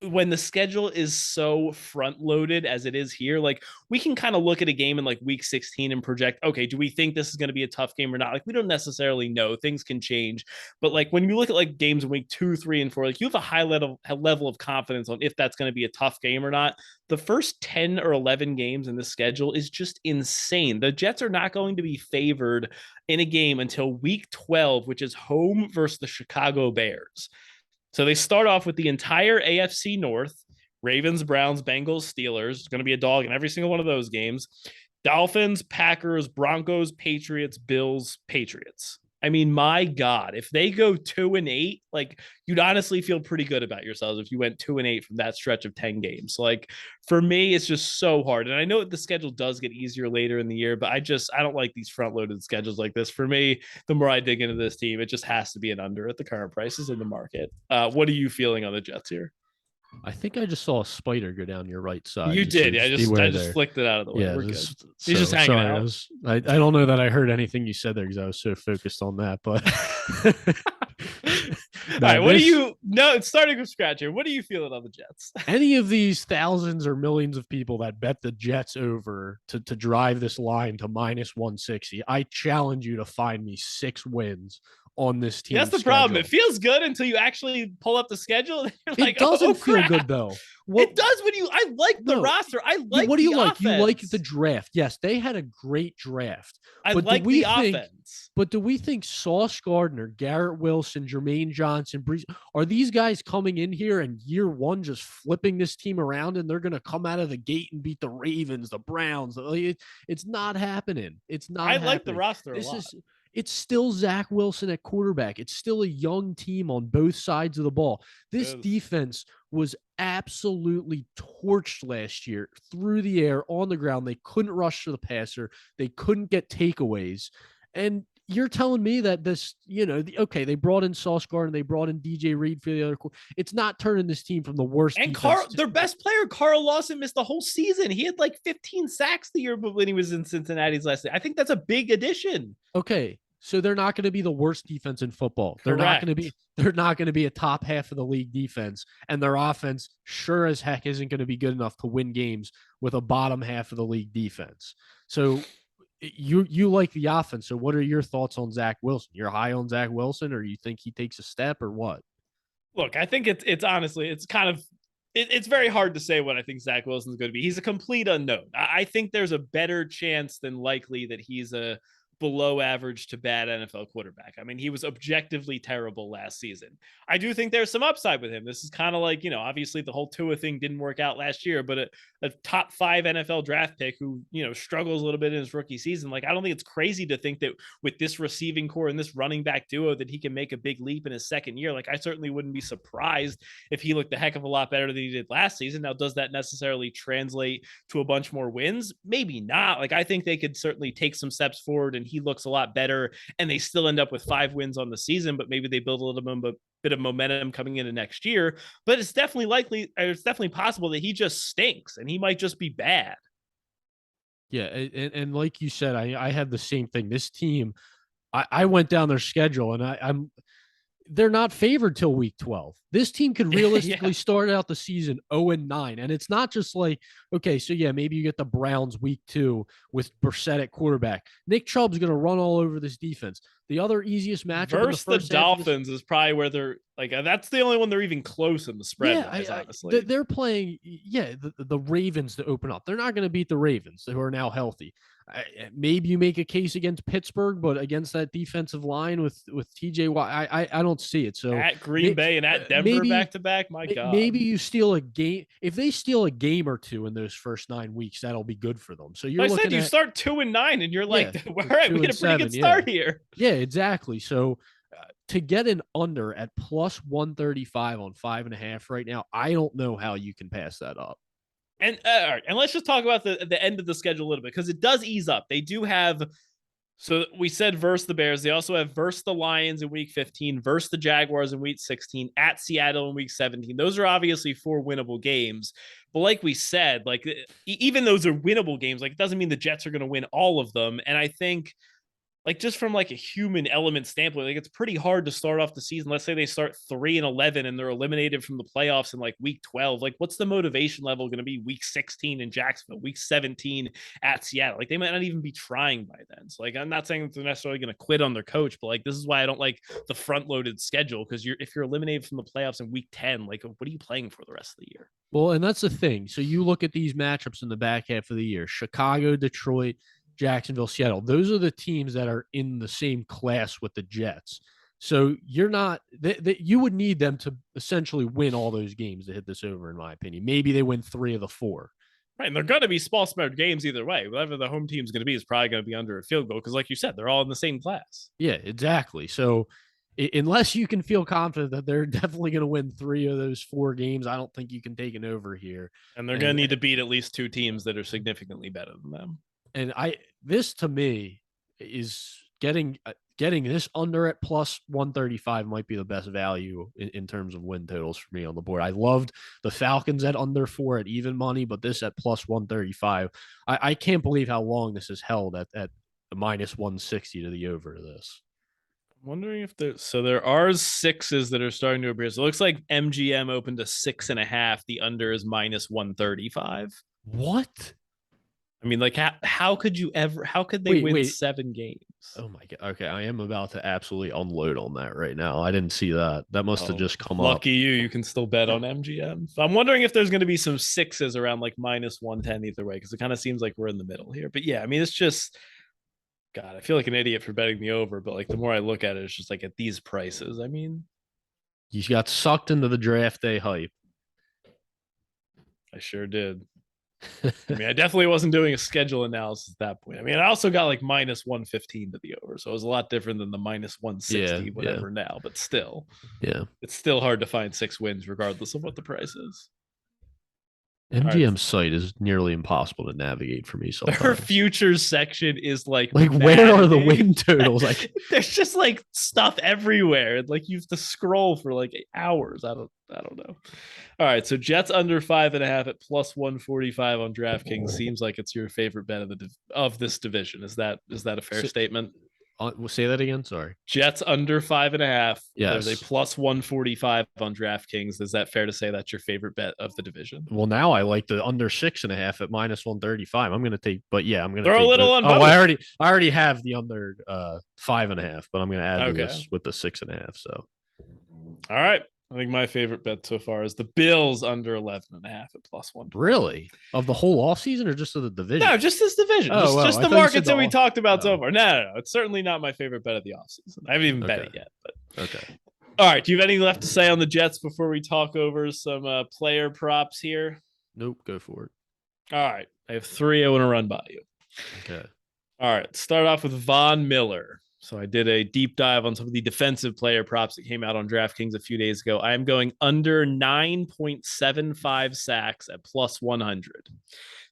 when the schedule is so front loaded as it is here, like we can kind of look at a game in like week 16 and project, okay, do we think this is going to be a tough game or not? Like we don't necessarily know, things can change, but like when you look at like games in week 2, 3, and 4, like you have a high level of confidence on if that's going to be a tough game or not. The first 10 or 11 games in the schedule is just insane. The Jets are not going to be favored in a game until week 12, which is home versus the Chicago Bears. So they start off with the entire AFC North: Ravens, Browns, Bengals, Steelers. It's going to be a dog in every single one of those games. Dolphins, Packers, Broncos, Patriots, Bills, Patriots. I mean, my God, if they go 2-8, like you'd honestly feel pretty good about yourselves if you went 2-8 from that stretch of 10 games. Like for me, it's just so hard. And I know the schedule does get easier later in the year, but I don't like these front loaded schedules like this. For me, the more I dig into this team, it just has to be an under at the current prices in the market. What are you feeling on the Jets here?
I think I just saw a spider go down your right side.
You did.
So
I just flicked it out of the way.
Yeah,
We're good. He's just hanging
sorry,
out.
I don't know that I heard anything you said there because I was so focused on that. But
all right, what do you? No, it's starting from scratch here. What are you feeling on the Jets?
Any of these thousands or millions of people that bet the Jets over to drive this line to minus 160, I challenge you to find me 6 wins on this team.
That's the problem. It feels good until you actually pull up the schedule.
It doesn't feel good though.
It does when you. I like the roster. I like.
What do you like?
Offense.
You like the draft. Yes, they had a great draft.
I like the offense.
But do we think Sauce Gardner, Garrett Wilson, Jermaine Johnson, Breece, are these guys coming in here and year one just flipping this team around and they're going to come out of the gate and beat the Ravens, the Browns? It's not happening. It's not.
I like the roster
a lot. It's still Zach Wilson at quarterback. It's still a young team on both sides of the ball. This defense was absolutely torched last year through the air, on the ground. They couldn't rush to the passer. They couldn't get takeaways. And you're telling me that this, okay, they brought in Sauce Gardner, they brought in DJ Reed for the other. It's not turning this team from the worst.
And their best player, Carl Lawson, missed the whole season. He had like 15 sacks the year when he was in Cincinnati's last year. I think that's a big addition.
Okay, so they're not going to be the worst defense in football. They're not going to be a top half of the league defense, and their offense sure as heck isn't going to be good enough to win games with a bottom half of the league defense. So you like the offense. So what are your thoughts on Zach Wilson? You're high on Zach Wilson, or you think he takes a step, or what?
Look, I think it's honestly, it's kind of, it's very hard to say what I think Zach Wilson's going to be. He's a complete unknown. I think there's a better chance than likely that he's a below average to bad NFL quarterback. I mean, he was objectively terrible last season. I do think there's some upside with him. This is kind of like, obviously the whole Tua thing didn't work out last year, but a top 5 NFL draft pick who, struggles a little bit in his rookie season. Like, I don't think it's crazy to think that with this receiving core and this running back duo that he can make a big leap in his second year. Like, I certainly wouldn't be surprised if he looked a heck of a lot better than he did last season. Now, does that necessarily translate to a bunch more wins? Maybe not. Like, I think they could certainly take some steps forward and he looks a lot better and they still end up with 5 wins on the season, but maybe they build a little bit of momentum coming into next year. But it's definitely possible that he just stinks and he might just be bad.
Yeah, and like you said, I had the same thing. This team, I went down their schedule, and I'm they're not favored till week 12. This team could
Yeah.
realistically start out the season 0-9. And it's not just like, okay, so yeah, maybe you get the Browns week 2 with Brissett at quarterback. Nick Chubb's going to run all over this defense. The other easiest matchup in the
Versus the
first half of this.
Dolphins is probably where they're like, that's the only one they're even close in the spread
Yeah,
wise, honestly.
they're playing, the Ravens to open up. They're not going to beat the Ravens, who are now healthy. Maybe you make a case against Pittsburgh, but against that defensive line with TJ Watt, I don't see it. So
At Green Bay and at Denver back to back, my God.
maybe you steal a game. If they steal a game or two in those first 9 weeks, that'll be good for them. So you're
like I
looking
said, you
at
start 2-9, and you're like,
yeah,
all right, we get a pretty
2-7,
good start here.
Yeah, exactly. So to get an under at plus 135 on 5.5 right now, I don't know how you can pass that up.
And all right, and let's just talk about the end of the schedule a little bit, because it does ease up. They do have, so we said versus the Bears. They also have versus the Lions in week 15, versus the Jaguars in week 16, at Seattle in week 17. Those are obviously 4 winnable games. But like we said, like even those are winnable games, like it doesn't mean the Jets are going to win all of them. And I think, like, just from like a human element standpoint, like it's pretty hard to start off the season. Let's say they start 3-11 and they're eliminated from the playoffs in like week 12. Like, what's the motivation level going to be week 16 in Jacksonville, week 17 at Seattle? Like, they might not even be trying by then. So, like, I'm not saying that they're necessarily going to quit on their coach, but like, this is why I don't like the front loaded schedule, because if you're eliminated from the playoffs in week 10, like, what are you playing for the rest of the year?
Well, and that's the thing. So you look at these matchups in the back half of the year: Chicago, Detroit, Jacksonville, Seattle. Those are the teams that are in the same class with the Jets. So you're not you would need them to essentially win all those games to hit this over, in my opinion. Maybe they win 3 of the 4.
Right, and they're going to be small spread games either way. Whatever the home team's going to be is probably going to be under a field goal, because, like you said, they're all in the same class.
Yeah, exactly. So unless you can feel confident that they're definitely going to win 3 of those 4 games, I don't think you can take an over here.
And they're going to need to beat at least 2 teams that are significantly better than them.
And this to me is getting this under at plus 135 might be the best value in terms of win totals for me on the board. I loved the Falcons at under 4 at even money, but this at plus 135, I can't believe how long this is held at minus 160 to the over of this.
I'm wondering if there are 6s that are starting to appear. So it looks like MGM opened to 6.5. The under is minus 135.
What?
I mean, like, how could they win 7 games?
Oh my God. Okay. I am about to absolutely unload on that right now. I didn't see that. That must have just come up.
Lucky you can still bet on MGM. So I'm wondering if there's going to be some 6s around like minus 110 either way, because it kind of seems like we're in the middle here. But yeah, I mean, it's just, God, I feel like an idiot for betting the over, but like the more I look at it, it's just like at these prices. I mean,
you got sucked into the draft day hype.
I sure did. I mean, I definitely wasn't doing a schedule analysis at that point. I mean, I also got like minus 115 to the over, so it was a lot different than the minus 160 whatever now. But still, it's still hard to find 6 wins regardless of what the price is.
MGM's site is nearly impossible to navigate for me. Sometimes
their futures section is like
where are the win totals? Like,
there's just like stuff everywhere. Like, you have to scroll for like hours. I don't know. All right, so Jets under 5.5 at plus 145 on DraftKings seems like it's your favorite bet of this division. Is that a fair statement?
We'll say that again. Sorry.
Jets under 5.5.
Yes.
There's a plus 145 on DraftKings. Is that fair to say that's your favorite bet of the division?
Well, now I like the under 6.5 at minus 135. I'm going to take, but yeah, I'm going to
throw a little on.
Oh, I already have the under 5.5, but I'm going to add this with the 6.5. So,
all right. I think my favorite bet so far is the Bills under 11.5 at plus 1.
Really? Of the whole offseason or just of the division?
No, just this division. Just the markets that we talked about so far. No. It's certainly not my favorite bet of the offseason. I haven't even bet it yet. But
okay.
All right. Do you have anything left to say on the Jets before we talk over some player props here?
Nope. Go for it.
All right. I have 3 I want to run by you.
Okay.
All right. Start off with Von Miller. So I did a deep dive on some of the defensive player props that came out on DraftKings a few days ago. I am going under 9.75 sacks at plus 100.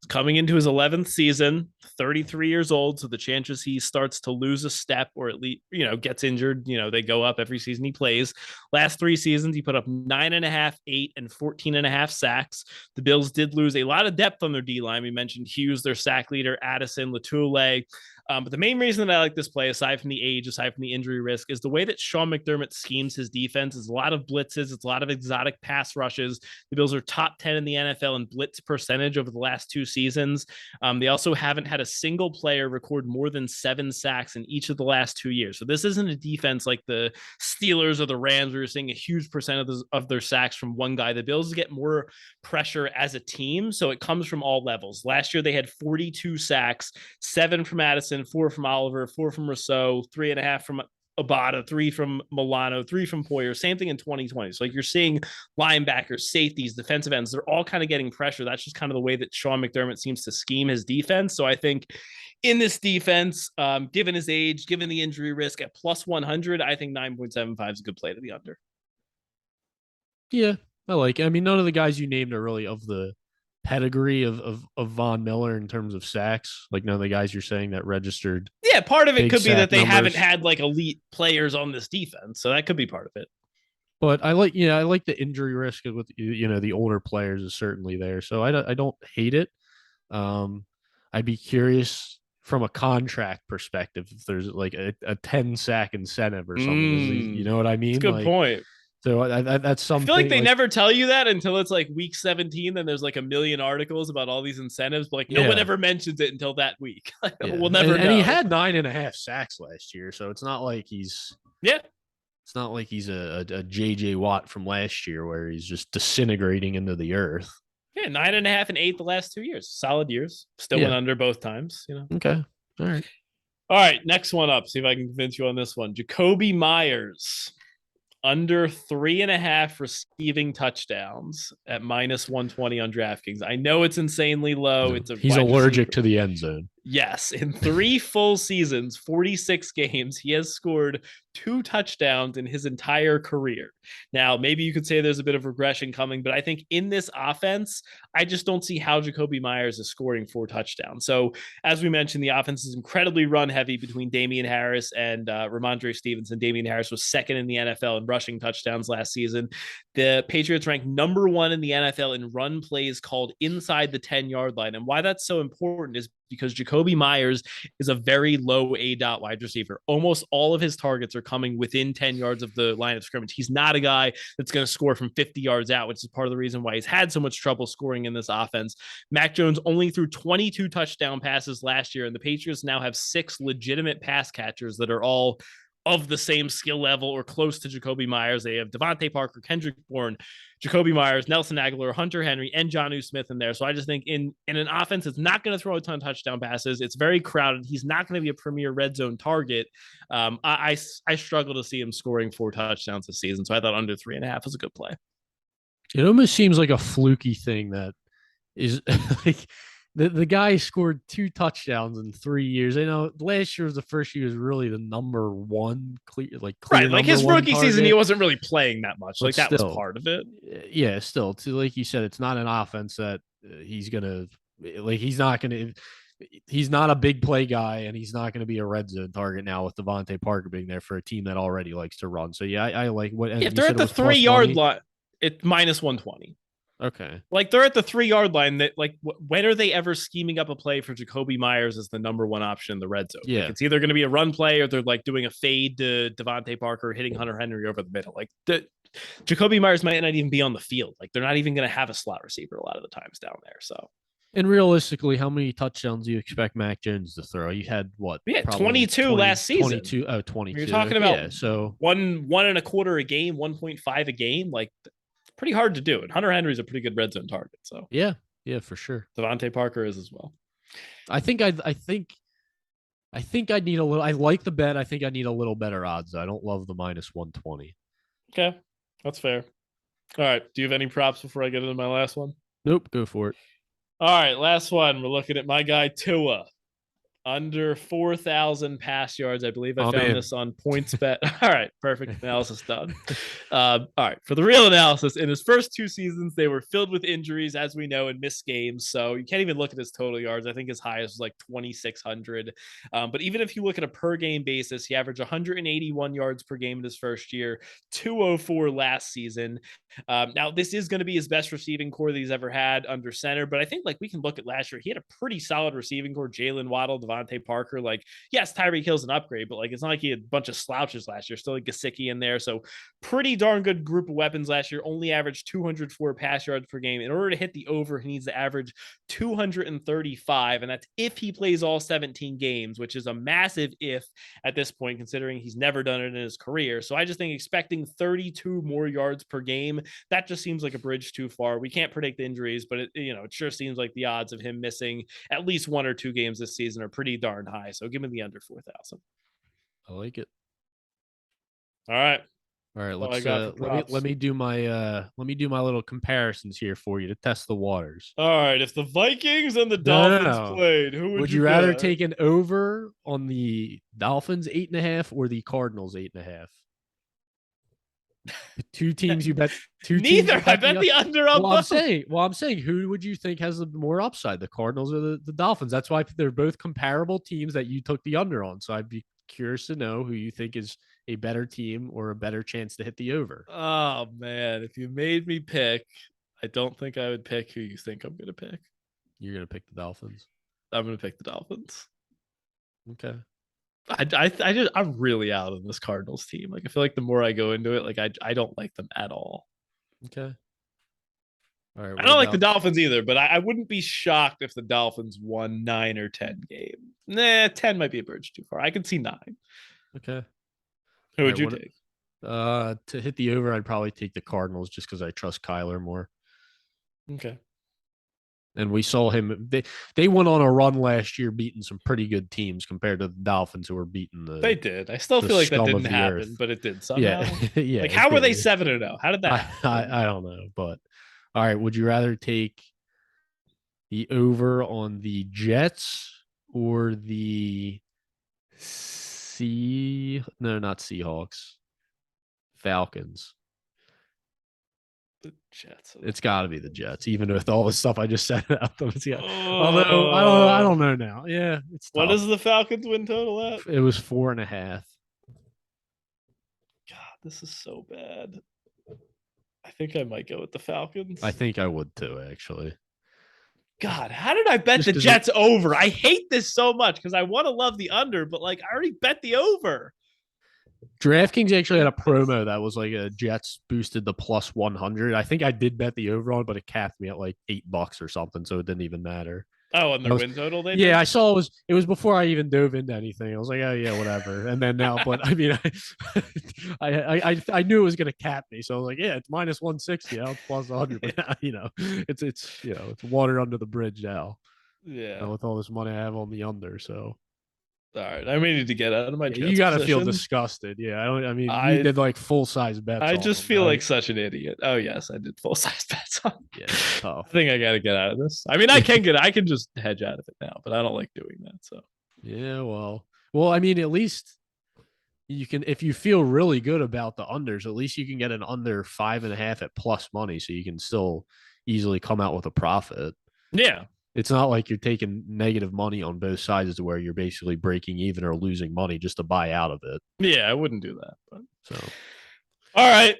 He's coming into his 11th season, 33 years old. So the chances he starts to lose a step or at least, gets injured, they go up every season he plays. Last 3 seasons, he put up 9.5, 8, and 14.5 sacks. The Bills did lose a lot of depth on their D-line. We mentioned Hughes, their sack leader, Addison, Latuile. But the main reason that I like this play, aside from the age, aside from the injury risk, is the way that Sean McDermott schemes his defense. Is a lot of blitzes. It's a lot of exotic pass rushes. The Bills are top 10 in the NFL in blitz percentage over the last 2 seasons. They also haven't had a single player record more than 7 sacks in each of the last 2 years. So this isn't a defense like the Steelers or the Rams where you're seeing a huge percent of their sacks from one guy. The Bills get more pressure as a team, so it comes from all levels. Last year, they had 42 sacks, 7 from Addison, 4 from Oliver, 4 from Rousseau, 3.5 from Abada, 3 from Milano, 3 from Poyer. Same thing in 2020. So you're seeing linebackers, safeties, defensive ends, they're all kind of getting pressure. That's just kind of the way that Sean McDermott seems to scheme his defense. So I think in this defense, given his age, given the injury risk at plus 100, I think 9.75 is a good play to the under.
Yeah, I like it. I mean, none of the guys you named are really of the pedigree of Von Miller in terms of sacks. Like none of the guys you're saying that registered.
Yeah, part of it could be that they haven't
numbers.
had like elite players on this defense, so that could be part of it.
But I like the injury risk with the older players is certainly there. So I don't hate it. I'd be curious from a contract perspective if there's like a 10 sack incentive or something. You know what I mean?
That's a good point.
So that's something.
I feel like they never tell you that until it's like week 17. Then there's like a million articles about all these incentives, but like no one ever mentions it until that week. We'll never know.
And he had 9.5 sacks last year, so it's not like he's It's not like he's a JJ Watt from last year where he's just disintegrating into the earth.
Yeah, 9.5 and 8 the last 2 years. Solid years. Still went under both times.
Okay. All right.
All right. Next one up. See if I can convince you on this one. Jacoby Myers. Under 3.5 receiving touchdowns at minus 120 on DraftKings. I know it's insanely low.
He's allergic to the end zone.
Yes. In 3 full seasons, 46 games, he has scored 2 touchdowns in his entire career. Now, maybe you could say there's a bit of regression coming, but I think in this offense, I just don't see how Jacoby Myers is scoring 4 touchdowns. So, as we mentioned, the offense is incredibly run heavy between Damian Harris and Ramondre Stevenson. Damian Harris was second in the NFL in rushing touchdowns last season. The Patriots ranked number 1 in the NFL in run plays called inside the 10-yard line. And why that's so important is because Jacoby Myers is a very low A-dot wide receiver. Almost all of his targets are coming within 10 yards of the line of scrimmage. He's not a guy that's going to score from 50 yards out, which is part of the reason why he's had so much trouble scoring in this offense. Mac Jones only threw 22 touchdown passes last year, and the Patriots now have 6 legitimate pass catchers that are all of the same skill level or close to Jacoby Myers. They have Devontae Parker, Kendrick Bourne, Jacoby Myers, Nelson Aguilar, Hunter Henry, and Jonnu Smith in there. So I just think in an offense that's not going to throw a ton of touchdown passes, it's very crowded. He's not going to be a premier red zone target. I struggle to see him scoring 4 touchdowns this season. So I thought under 3.5 was a good play.
It almost seems like a fluky thing that is like the guy scored 2 touchdowns in 3 years. I know last year was the first year was really the number 1 clear
right. Like his rookie season, he wasn't really playing that much. Like that was part of it.
Yeah, still, like you said, it's not an offense that he's gonna like. He's not gonna. He's not a big play guy, and he's not going to be a red zone target now with Devontae Parker being there for a team that already likes to run. So yeah, I like what.
If they're at the 3-yard line, it's minus 120.
Okay.
Like they're at the 3-yard line. That like when are they ever scheming up a play for Jacoby Myers as the number 1 option in the red zone?
Yeah.
Like it's either going to be a run play or they're like doing a fade to Devontae Parker hitting Hunter Henry over the middle. Like Jacoby Myers might not even be on the field. Like they're not even going to have a slot receiver a lot of the times down there. So.
And realistically, how many touchdowns do you expect Mac Jones to throw? You had what?
Yeah, 22 last season.
22.
You're talking about
so
1.25 a game, 1.5 a game. Like pretty hard to do. And Hunter Henry's a pretty good red zone target. So
yeah, for sure.
Devontae Parker is as well.
I think I need a little. I like the bet. I think I need a little better odds. I don't love the minus 120.
Okay, that's fair. All right. Do you have any props before I get into my last one?
Nope. Go for it.
All right, last one. We're looking at my guy Tua. Under 4,000 pass yards. I believe I found
in.
this on PointsBet. All right, perfect analysis done. All right, for the real analysis, in his first 2 seasons, they were filled with injuries, as we know, and missed games. So you can't even look at his total yards. I think his highest was like 2,600. But even if you look at a per game basis, he averaged 181 yards per game in his first year, 204 last season. Now, this is going to be his best receiving core that he's ever had under center, but I think like we can look at last year, he had a pretty solid receiving core. Jalen Waddle, Devontae Parker, like yes, Tyreek Hill's an upgrade, but like it's not like he had a bunch of slouches last year. Still like Gesicki in there, so pretty darn good group of weapons last year. Only averaged 204 pass yards per game. In order to hit the over, he needs to average 235, and that's if he plays all 17 games, which is a massive if at this point, considering he's never done it in his career. So I just think expecting 32 more yards per game, that just seems like a bridge too far. We can't predict injuries, but it sure seems like the odds of him missing at least 1 or 2 games this season are pretty darn high. So give me the under 4,000.
I like it.
All right.
All right, let me do my little comparisons here for you to test the waters.
All right, if the Vikings and the Dolphins played, who would you
rather take an over on the Dolphins 8.5 or the Cardinals 8.5? Two teams you bet.
Neither. I bet the under on both.
I'm saying, who would you think has the more upside, the Cardinals or the Dolphins? That's why they're both comparable teams that you took the under on. So I'd be curious to know who you think is a better team or a better chance to hit the over.
Oh man, if you made me pick, I don't think I would pick who you think I'm going to pick.
You're going to pick the Dolphins.
I'm going to pick the Dolphins.
Okay.
I'm really out on this Cardinals team. Like I feel like the more I go into it, like I don't like them at all.
Okay. All right.
I don't like the Dolphins either, but I wouldn't be shocked if the Dolphins won 9 or 10 games. 10 might be a bridge too far. I could see 9.
Okay.
Who would you take?
To hit the over, I'd probably take the Cardinals just because I trust Kyler more.
Okay.
And we saw him. They went on a run last year, beating some pretty good teams compared to the Dolphins, who were beating the.
They did. I still feel like that didn't happen, but it did somehow.
Yeah.
Like how were they 7-0? How did that happen?
I don't know, but all right. Would you rather take the over on the Jets or the not Seahawks, Falcons?
The Jets.
It's got to be the Jets, even with all the stuff I just said about them. Although I don't know now. Yeah, it's tough.
What is the Falcons win total at?
It was 4.5.
God, this is so bad. I think I might go with the Falcons.
I think I would too, actually.
God, how did I bet the Jets over? I hate this so much because I want to love the under, but like I already bet the over.
DraftKings actually had a promo that was like a Jets boosted the plus 100. I think I did bet the over on, but it capped me at like $8 or something, so it didn't even matter.
Oh, and the win total they
did? I saw it was before I even dove into anything. I was like, oh yeah, whatever. And then now, but I mean, I knew it was gonna cap me, so I was like, yeah, it's minus 160. Now it's plus 100. But now, it's water under the bridge now.
Yeah,
with all this money I have on the under, so.
All right, I need to get out of my.
You got to feel disgusted. Yeah, you did like full size bets.
I just feel like such an idiot. Oh yes, I did full size bets on.
Yeah, it's tough.
I think I got to get out of this. I mean, I can just hedge out of it now, but I don't like doing that. So
yeah, well, I mean, at least you can, if you feel really good about the unders, at least you can get an under 5.5 at plus money, so you can still easily come out with a profit.
Yeah.
It's not like you're taking negative money on both sides to where you're basically breaking even or losing money just to buy out of it.
Yeah, I wouldn't do that. But.
So,
all right.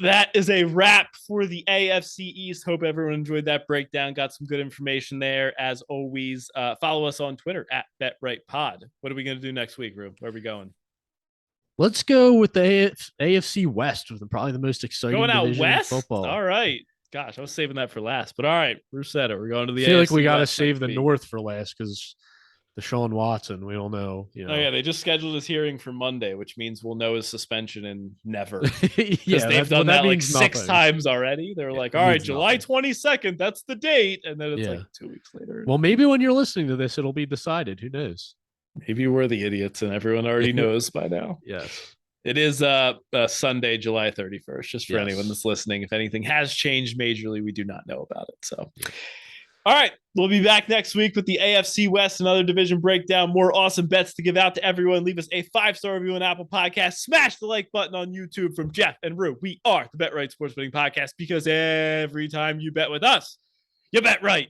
That is a wrap for the AFC East. Hope everyone enjoyed that breakdown. Got some good information there. As always, follow us on Twitter at BetRightPod. What are we going to do next week, Rube? Where are we going?
Let's go with the AFC West, with probably the most exciting
going out
division
west.
In football.
All right. Gosh, I was saving that for last. But all right, Bruce said it. We're going to the AFC
I feel like we got to
West
save the North for last because Deshaun Watson, we don't know.
Oh, yeah. They just scheduled his hearing for Monday, which means we'll know his suspension in never.
Yeah,
they've done that like 6 times already. They're like, all right, July 22nd, that's the date. And then it's like 2 weeks later.
Well, maybe when you're listening to this, it'll be decided. Who knows?
Maybe we're the idiots and everyone already knows by now.
Yes.
It is Sunday, July 31st, just for anyone that's listening. If anything has changed majorly, we do not know about it. So, All right. We'll be back next week with the AFC West, another division breakdown, more awesome bets to give out to everyone. Leave us a 5-star review on Apple Podcasts. Smash the like button on YouTube. From Jeff and Rue, we are the Bet Right Sports Betting Podcast, because every time you bet with us, you bet right.